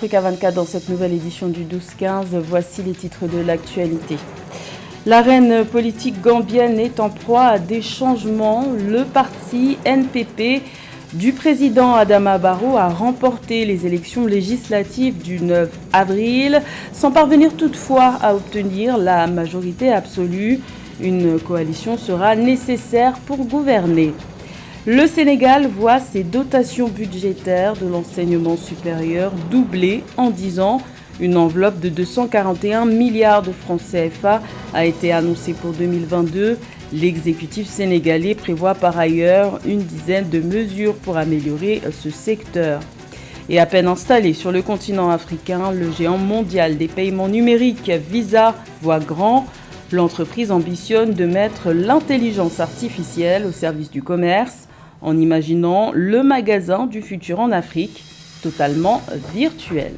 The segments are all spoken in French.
Africa 24 dans cette nouvelle édition du 12-15, voici les titres de l'actualité. L'arène politique gambienne est en proie à des changements. Le parti NPP du président Adama Barrow a remporté les élections législatives du 9 avril, sans parvenir toutefois à obtenir la majorité absolue. Une coalition sera nécessaire pour gouverner. Le Sénégal voit ses dotations budgétaires de l'enseignement supérieur doubler en 10 ans. Une enveloppe de 241 milliards de francs CFA a été annoncée pour 2022. L'exécutif sénégalais prévoit par ailleurs une dizaine de mesures pour améliorer ce secteur. Et à peine installé sur le continent africain, le géant mondial des paiements numériques Visa voit grand. L'entreprise ambitionne de mettre l'intelligence artificielle au service du commerce en imaginant le magasin du futur en Afrique, totalement virtuel.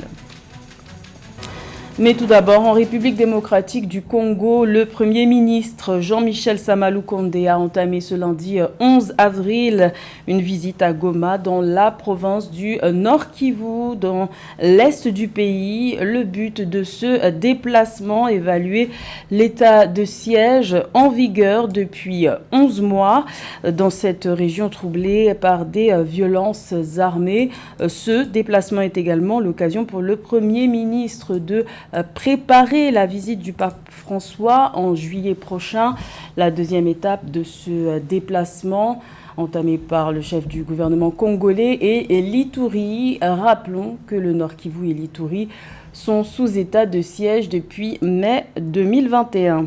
Mais tout d'abord, en République démocratique du Congo, le Premier ministre Jean-Michel Samalou Kondé a entamé ce lundi 11 avril une visite à Goma dans la province du Nord Kivu, dans l'est du pays. Le but de ce déplacement, évaluer l'état de siège en vigueur depuis 11 mois dans cette région troublée par des violences armées. Ce déplacement est également l'occasion pour le Premier ministre de préparer la visite du pape François en juillet prochain. La deuxième étape de ce déplacement, entamé par le chef du gouvernement congolais, est l'Ituri. Rappelons que le Nord Kivu et l'Ituri sont sous état de siège depuis mai 2021.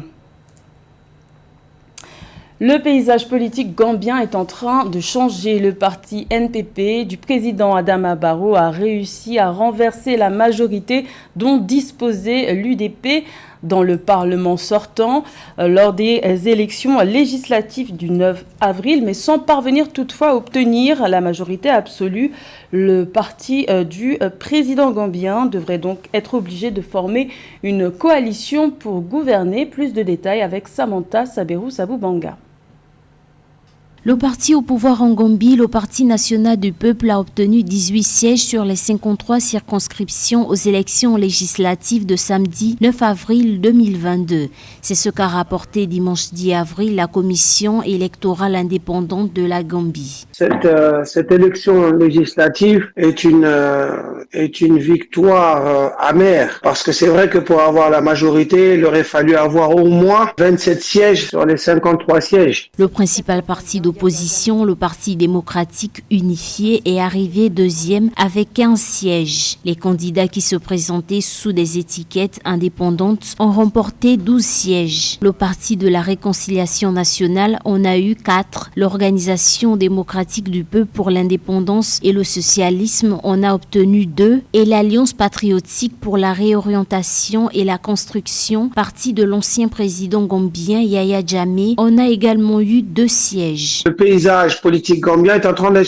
Le paysage politique gambien est en train de changer. Le parti NPP du président Adama Barrow a réussi à renverser la majorité dont disposait l'UDP dans le Parlement sortant lors des élections législatives du 9 avril, mais sans parvenir toutefois à obtenir la majorité absolue. Le parti du président gambien devrait donc être obligé de former une coalition pour gouverner. Plus de détails avec Samantha Saberou Saboubanga. Le parti au pouvoir en Gambie, le Parti national du peuple, a obtenu 18 sièges sur les 53 circonscriptions aux élections législatives de samedi 9 avril 2022. C'est ce qu'a rapporté dimanche 10 avril la commission électorale indépendante de la Gambie. Cette élection législative est une victoire amère, parce que c'est vrai que pour avoir la majorité, il aurait fallu avoir au moins 27 sièges sur les 53 sièges. Le principal parti d'opposition, le Parti démocratique unifié, est arrivé deuxième avec 15 sièges. Les candidats qui se présentaient sous des étiquettes indépendantes ont remporté 12 sièges. Le Parti de la réconciliation nationale en a eu 4. L'Organisation démocratique du peuple pour l'indépendance et le socialisme en a obtenu 2. Et l'Alliance patriotique pour la réorientation et la construction, parti de l'ancien président gambien Yaya Jammeh, en a également eu 2 sièges. Le paysage politique gambien est en train de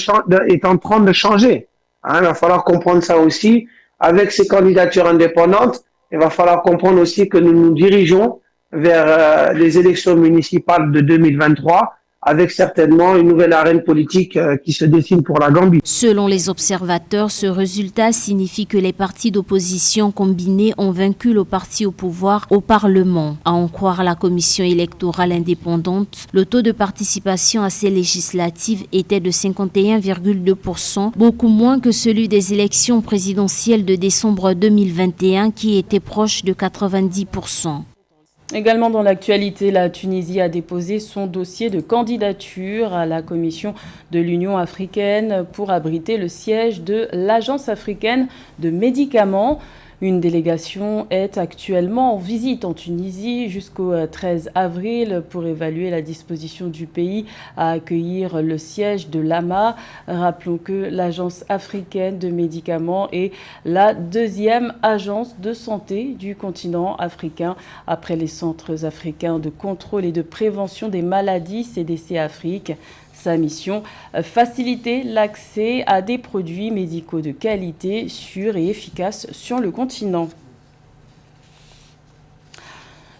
changer. Il va falloir comprendre ça aussi. Avec ces candidatures indépendantes, il va falloir comprendre aussi que nous nous dirigeons vers les élections municipales de 2023, avec certainement une nouvelle arène politique qui se dessine pour la Gambie. Selon les observateurs, ce résultat signifie que les partis d'opposition combinés ont vaincu le parti au pouvoir au Parlement. À en croire la commission électorale indépendante, le taux de participation à ces législatives était de 51,2%, beaucoup moins que celui des élections présidentielles de décembre 2021 qui était proche de 90%. Également dans l'actualité, la Tunisie a déposé son dossier de candidature à la Commission de l'Union africaine pour abriter le siège de l'Agence africaine de médicaments. Une délégation est actuellement en visite en Tunisie jusqu'au 13 avril pour évaluer la disposition du pays à accueillir le siège de l'AMA. Rappelons que l'Agence africaine de médicaments est la deuxième agence de santé du continent africain après les centres africains de contrôle et de prévention des maladies CDC Afrique. Sa mission, faciliter l'accès à des produits médicaux de qualité, sûrs et efficaces sur le continent.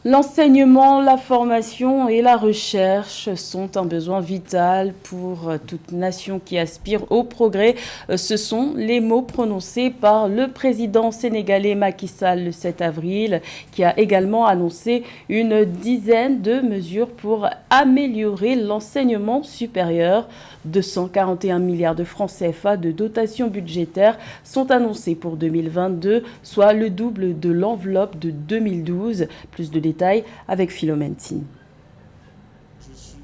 L'enseignement, la formation et la recherche sont un besoin vital pour toute nation qui aspire au progrès. Ce sont les mots prononcés par le président sénégalais Macky Sall le 7 avril, qui a également annoncé une dizaine de mesures pour améliorer l'enseignement supérieur. 241 milliards de francs CFA de dotation budgétaire sont annoncés pour 2022, soit le double de l'enveloppe de 2012. Plus de détails avec Philomène Tine.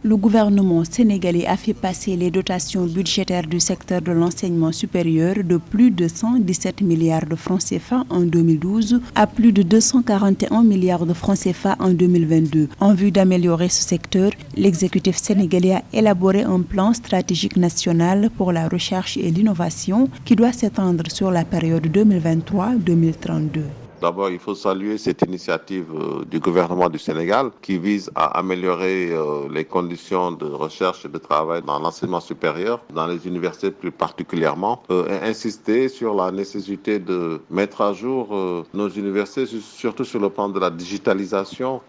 Le gouvernement sénégalais a fait passer les dotations budgétaires du secteur de l'enseignement supérieur de plus de 117 milliards de francs CFA en 2012 à plus de 241 milliards de francs CFA en 2022. En vue d'améliorer ce secteur, l'exécutif sénégalais a élaboré un plan stratégique national pour la recherche et l'innovation qui doit s'étendre sur la période 2023-2032. D'abord, il faut saluer cette initiative du gouvernement du Sénégal qui vise à améliorer les conditions de recherche et de travail dans l'enseignement supérieur, dans les universités plus particulièrement, et insister sur la nécessité de mettre à jour nos universités, surtout sur le plan de la digitalisation.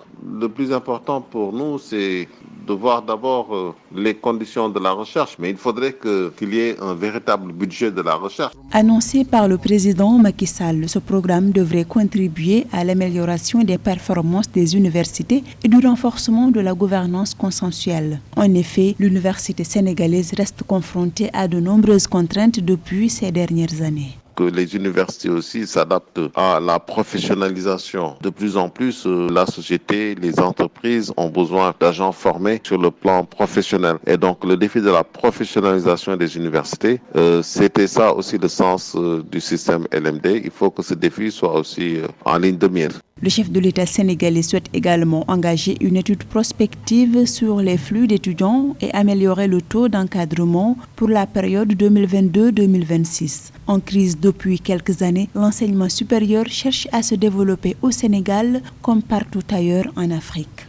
Le plus important pour nous, c'est de voir d'abord les conditions de la recherche, mais il faudrait qu'il y ait un véritable budget de la recherche. Annoncé par le président Macky Sall, ce programme devrait contribuer à l'amélioration des performances des universités et du renforcement de la gouvernance consensuelle. En effet, l'université sénégalaise reste confrontée à de nombreuses contraintes depuis ces dernières années. Que les universités aussi s'adaptent à la professionnalisation. De plus en plus, la société, les entreprises ont besoin d'agents formés sur le plan professionnel. Et donc, le défi de la professionnalisation des universités, c'était ça aussi le sens du système LMD. Il faut que ce défi soit aussi en ligne de mire. Le chef de l'État sénégalais souhaite également engager une étude prospective sur les flux d'étudiants et améliorer le taux d'encadrement pour la période 2022-2026. En crise depuis quelques années, l'enseignement supérieur cherche à se développer au Sénégal comme partout ailleurs en Afrique.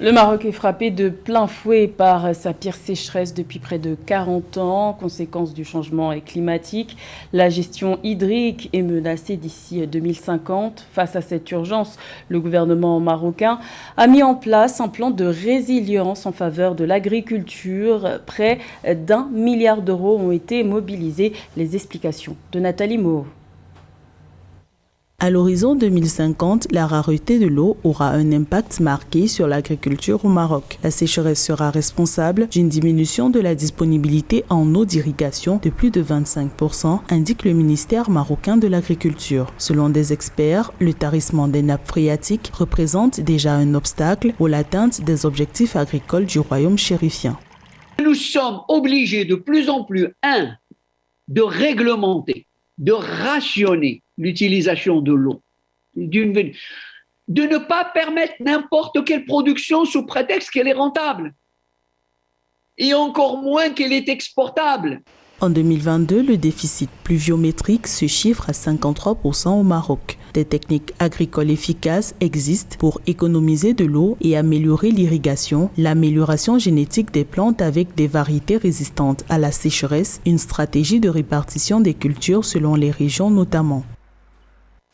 Le Maroc est frappé de plein fouet par sa pire sécheresse depuis près de 40 ans, conséquence du changement climatique. La gestion hydrique est menacée d'ici 2050. Face à cette urgence, le gouvernement marocain a mis en place un plan de résilience en faveur de l'agriculture. Près d'1 milliard d'euros ont été mobilisés. Les explications de Nathalie Moho. À l'horizon 2050, la rareté de l'eau aura un impact marqué sur l'agriculture au Maroc. La sécheresse sera responsable d'une diminution de la disponibilité en eau d'irrigation de plus de 25%, indique le ministère marocain de l'Agriculture. Selon des experts, le tarissement des nappes phréatiques représente déjà un obstacle pour l'atteinte des objectifs agricoles du royaume chérifien. Nous sommes obligés de plus en plus, de réglementer, de rationner l'utilisation de l'eau, de ne pas permettre n'importe quelle production sous prétexte qu'elle est rentable, et encore moins qu'elle est exportable. En 2022, le déficit pluviométrique se chiffre à 53% au Maroc. Des techniques agricoles efficaces existent pour économiser de l'eau et améliorer l'irrigation, l'amélioration génétique des plantes avec des variétés résistantes à la sécheresse, une stratégie de répartition des cultures selon les régions notamment.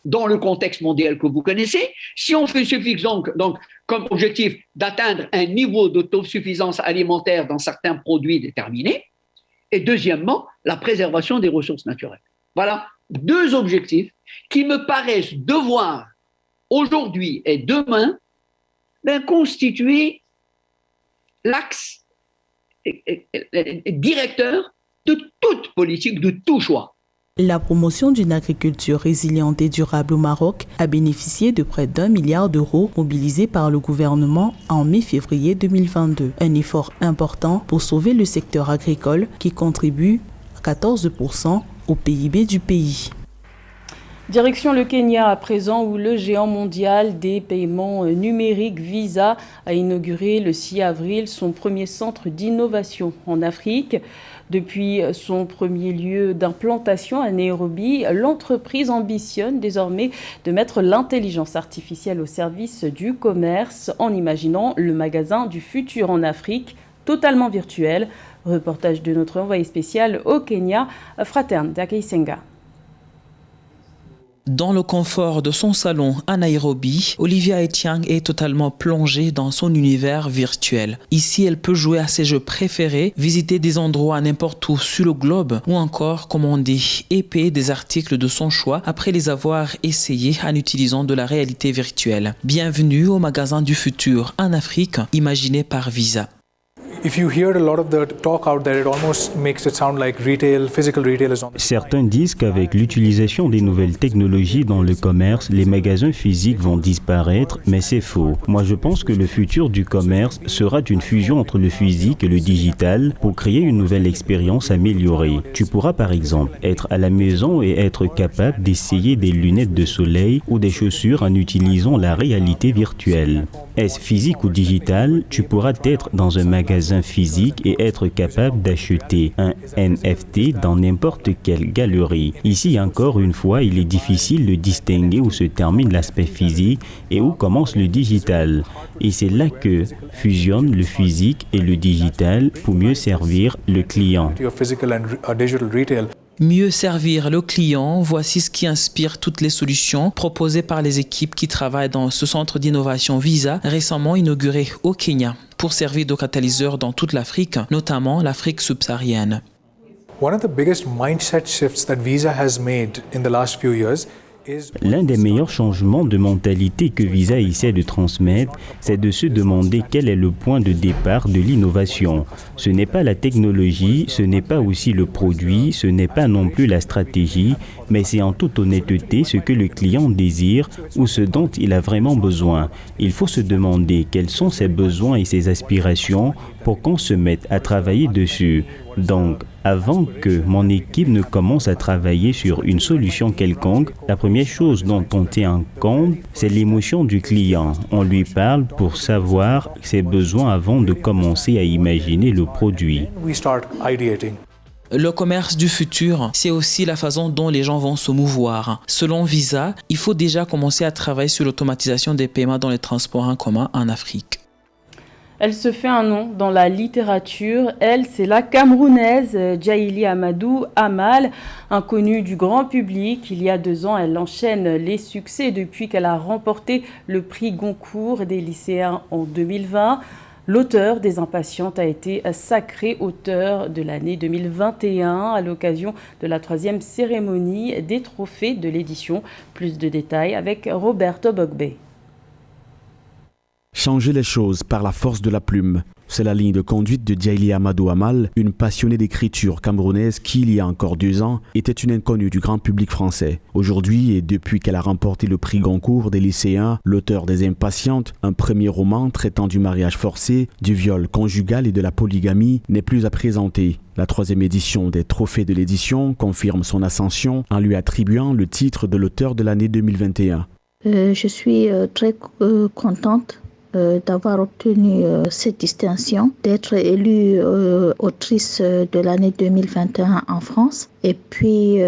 Dans le contexte mondial que vous connaissez, si on fait suffisant donc comme objectif d'atteindre un niveau d'autosuffisance alimentaire dans certains produits déterminés, et deuxièmement, la préservation des ressources naturelles. Voilà deux objectifs qui me paraissent devoir aujourd'hui et demain constituer l'axe directeur de toute politique, de tout choix. La promotion d'une agriculture résiliente et durable au Maroc a bénéficié de près d'1 milliard d'euros mobilisés par le gouvernement en mai-février 2022. Un effort important pour sauver le secteur agricole qui contribue à 14% au PIB du pays. Direction le Kenya à présent où le géant mondial des paiements numériques Visa a inauguré le 6 avril son premier centre d'innovation en Afrique. Depuis son premier lieu d'implantation à Nairobi, l'entreprise ambitionne désormais de mettre l'intelligence artificielle au service du commerce en imaginant le magasin du futur en Afrique totalement virtuel. Reportage de notre envoyé spécial au Kenya, Fraterne Dakeisenga. Dans le confort de son salon à Nairobi, Olivia Etiang est totalement plongée dans son univers virtuel. Ici, elle peut jouer à ses jeux préférés, visiter des endroits n'importe où sur le globe ou encore commander et payer des articles de son choix après les avoir essayés en utilisant de la réalité virtuelle. Bienvenue au magasin du futur en Afrique, imaginé par Visa. Certains disent qu'avec l'utilisation des nouvelles technologies dans le commerce, les magasins physiques vont disparaître, mais c'est faux. Moi, je pense que le futur du commerce sera une fusion entre le physique et le digital pour créer une nouvelle expérience améliorée. Tu pourras par exemple être à la maison et être capable d'essayer des lunettes de soleil ou des chaussures en utilisant la réalité virtuelle. Est-ce physique ou digital? Tu pourras être dans un magasin physique et être capable d'acheter un NFT dans n'importe quelle galerie. Ici, encore une fois, il est difficile de distinguer où se termine l'aspect physique et où commence le digital. Et c'est là que fusionnent le physique et le digital pour mieux servir le client. Mieux servir le client, voici ce qui inspire toutes les solutions proposées par les équipes qui travaillent dans ce centre d'innovation Visa, récemment inauguré au Kenya, pour servir de catalyseur dans toute l'Afrique, notamment l'Afrique subsaharienne. One of the biggest mindset shifts that Visa has made in the last few years. L'un des meilleurs changements de mentalité que Visa essaie de transmettre, c'est de se demander quel est le point de départ de l'innovation. Ce n'est pas la technologie, ce n'est pas aussi le produit, ce n'est pas non plus la stratégie, mais c'est en toute honnêteté ce que le client désire ou ce dont il a vraiment besoin. Il faut se demander quels sont ses besoins et ses aspirations pour qu'on se mette à travailler dessus. Donc, avant que mon équipe ne commence à travailler sur une solution quelconque, la première chose dont on tient compte, c'est l'émotion du client. On lui parle pour savoir ses besoins avant de commencer à imaginer le produit. Le commerce du futur, c'est aussi la façon dont les gens vont se mouvoir. Selon Visa, il faut déjà commencer à travailler sur l'automatisation des paiements dans les transports en commun en Afrique. Elle se fait un nom dans la littérature. Elle, c'est la Camerounaise Djaïli Amadou Amal, inconnue du grand public. Il y a 2 ans, elle enchaîne les succès depuis qu'elle a remporté le prix Goncourt des lycéens en 2020. L'auteur des Impatientes a été sacré auteur de l'année 2021 à l'occasion de la 3e cérémonie des trophées de l'édition. Plus de détails avec Roberto Bogbe. Changer les choses par la force de la plume. C'est la ligne de conduite de Djaïli Amadou Amal, une passionnée d'écriture camerounaise qui, il y a encore 2 ans, était une inconnue du grand public français. Aujourd'hui, et depuis qu'elle a remporté le prix Goncourt des lycéens, l'auteur des Impatientes, un premier roman traitant du mariage forcé, du viol conjugal et de la polygamie, n'est plus à présenter. La 3e édition des Trophées de l'édition confirme son ascension en lui attribuant le titre de l'auteur de l'année 2021. Je suis très contente d'avoir obtenu cette distinction, d'être élue autrice de l'année 2021 en France et puis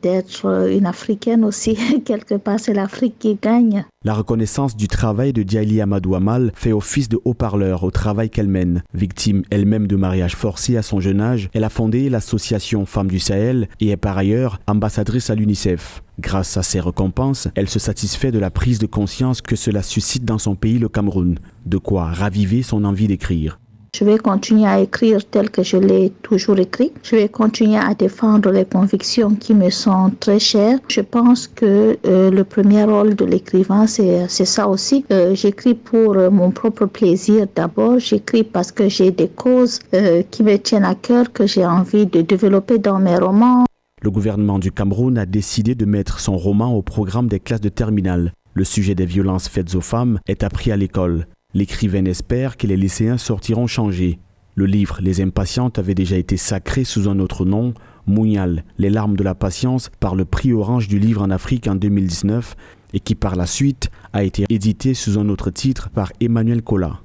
d'être une Africaine aussi. Quelque part, c'est l'Afrique qui gagne. La reconnaissance du travail de Djaïli Amadou Amal fait office de haut-parleur au travail qu'elle mène. Victime elle-même de mariage forcé à son jeune âge, elle a fondé l'association Femmes du Sahel et est par ailleurs ambassadrice à l'UNICEF. Grâce à ces récompenses, elle se satisfait de la prise de conscience que cela suscite dans son pays, le Cameroun, de quoi raviver son envie d'écrire. Je vais continuer à écrire tel que je l'ai toujours écrit. Je vais continuer à défendre les convictions qui me sont très chères. Je pense que le premier rôle de l'écrivain, c'est ça aussi. J'écris pour mon propre plaisir d'abord. J'écris parce que j'ai des causes qui me tiennent à cœur, que j'ai envie de développer dans mes romans. Le gouvernement du Cameroun a décidé de mettre son roman au programme des classes de terminale. Le sujet des violences faites aux femmes est appris à l'école. L'écrivaine espère que les lycéens sortiront changés. Le livre Les Impatientes avait déjà été sacré sous un autre nom, Mounial, les larmes de la patience, par le prix Orange du livre en Afrique en 2019 et qui par la suite a été édité sous un autre titre par Emmanuel Kola.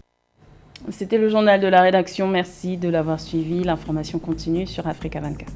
C'était le journal de la rédaction. Merci de l'avoir suivi. L'information continue sur Africa 24.